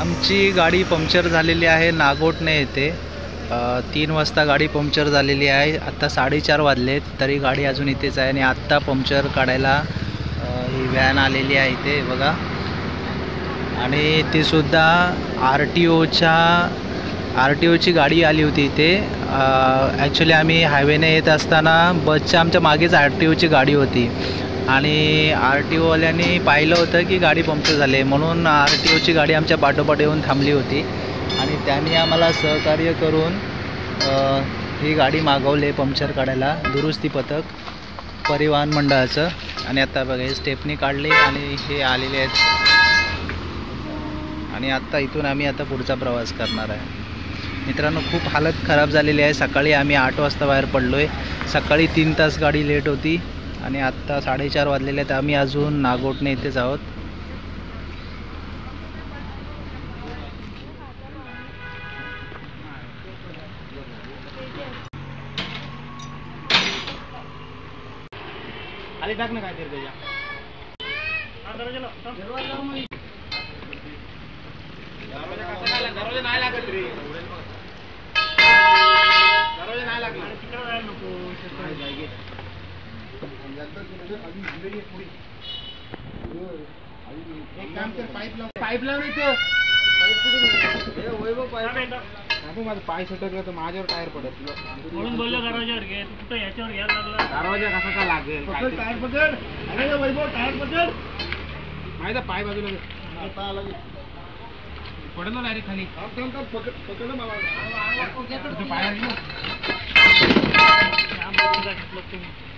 आमची गाडी पंक्चर झालेली आहे नागोठणे येथे। 3 वाजता गाडी पंक्चर झालेली आहे। आता 4:30 वाजलेत तरी गाडी अजून इथेच आहे आणि आत्ता पंक्चर काढायला ही व्हॅन आलेली आहे इथे बघा। आणि ती सुद्धा आर-टी-ओची गाडी आली होती इथे। ॲक्च्युली आम्ही हायवेने येत असताना बसच्या आमच्या मागेच आर-टी-ओची गाडी होती आणि आर-टी-ओवाल्यांनी पाहिलं होतं की गाडी पंक्चर झाली म्हणून आर-टी-ओची गाडी आमच्या पाठोपाठ येऊन थांबली होती आणि त्यांनी आम्हाला सहकार्य करून ही गाडी मागवली पंक्चर काढायला, दुरुस्ती पथक परिवहन मंडळाचं। आणि आता बघा हे स्टेपनी काढली आणि हे आलेले आहेत आणि आत्ता इथून आम्ही आता पुढचा प्रवास करणार आहे। मित्रांनो, खूप हालत खराब झालेली आहे। सकाळी आम्ही 8 वाजता बाहेर पडलो आहे। सकाळी 3 तास गाडी लेट होती आणि आत्ता 4:30 वाजलेले आहेत। आम्ही अजून नागोठणे इथेच आहोत। खाली टाक ना काय तरी त्याच्या दरवाजा नाही लागत रे, दरवाजा नाही लागला तिकडे जायला नको। एक काम कर, पाईप लाव इथं। माझं पाय सटकलं तर माझ्यावर टायर पडत म्हणून बोललो दरवाजावर घे, तू कुठं याच्यावर घ्यायला लागला। दरवाजा कसा का लागेल, टायर बदल। अरे वैभव टायर बदल, माझा पाय बाजूला पडलं ना डायरेक्ट खाली। पकड मला पाय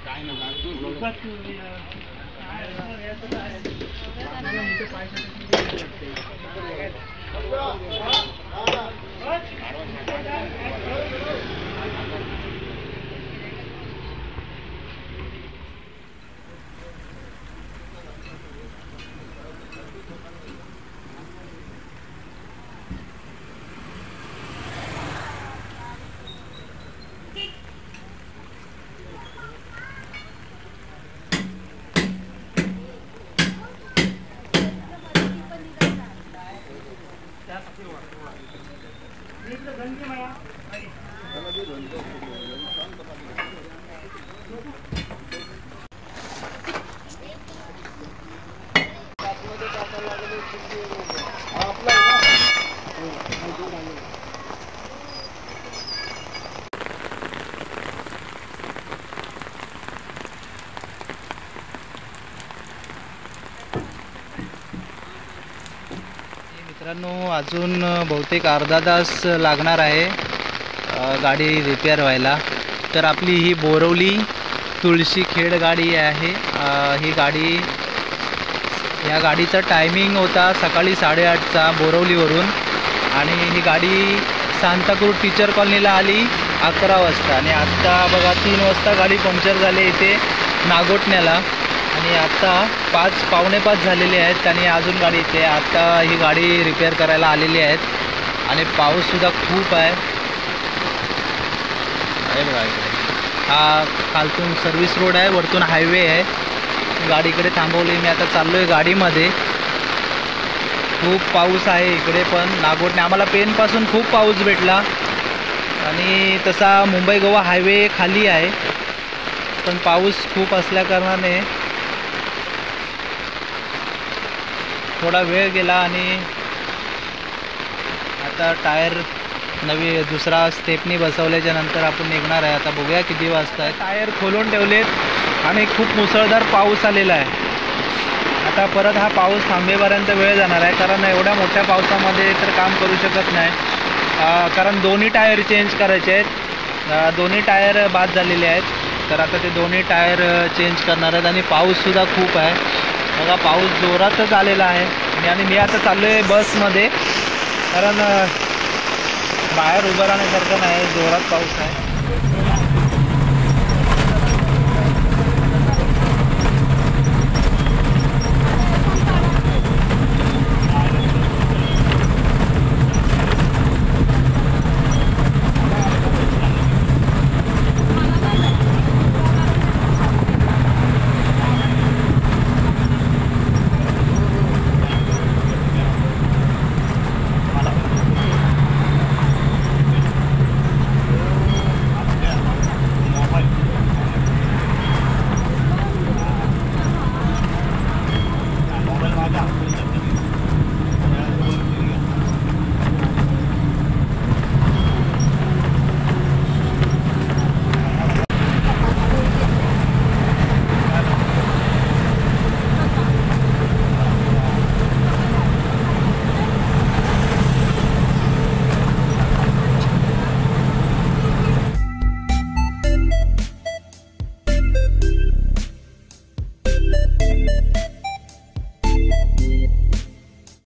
काय ना मित्रांनो, अजून बहुतेक अर्धा तास लागणार आहे गाडी रिपेअर व्हायला। तर आपली ही बोरवली तुळशीखेड गाडी आहे। ही गाडी, या गाडीचा टायमिंग होता सकाळी 8:30चा बोरवलीवरून आणि ही गाडी सांताक्रूज टीचर कॉलनीला आली 11 वाजता आणि आत्ता बघा 3 वाजता गाडी पंक्चर झाली इथे नागोठण्याला आणि आत्ता 5 पावणे 5 झालेले आहेत आणि अजून गाडी इथे। आत्ता ही गाडी रिपेअर करायला आलेली आहेत आणि पाऊससुद्धा खूप आहे। बघा इकडे हा खालतून सर्व्हिस रोड आहे, वरतून हायवे आहे। गाडी इकडे थांबवली, मी आता चाललो आहे गाडीमध्ये। खूप पाऊस आहे इकडे पण नागोठणे, आम्हाला पेनपासून खूप पाऊस भेटला आणि तसा मुंबई गोवा हायवे खाली आहे पण पाऊस खूप असल्याकारणाने थोडा वेळ गेला आणि आता टायर दुसरा स्टेपनी बसवल्याच्या नंतर आपण निघणार आहे। आता बघूया किती वाजता आहे। टायर खोलून ठेवलेत आणि खूप मुसळधार पाऊस आलेला आहे। आता परत हा पाऊस थांबेपर्यंत वेळ जाणार आहे कारण एवढ्या मोठ्या पावसामध्ये तर काम करू शकत नाही कारण दोन्ही टायर चेंज करायचे आहेत। दोन्ही टायर बाद झालेले आहेत तर आता ते दोन्ही टायर चेंज करणार आहेत आणि पाऊससुद्धा खूप आहे बघा, पाऊस जोरातच आलेला आहे आणि मी आता चाललो आहे बसमध्ये कारण बाहेर उभं राहण्यासारखं नाही, जोरात पाऊस आहे।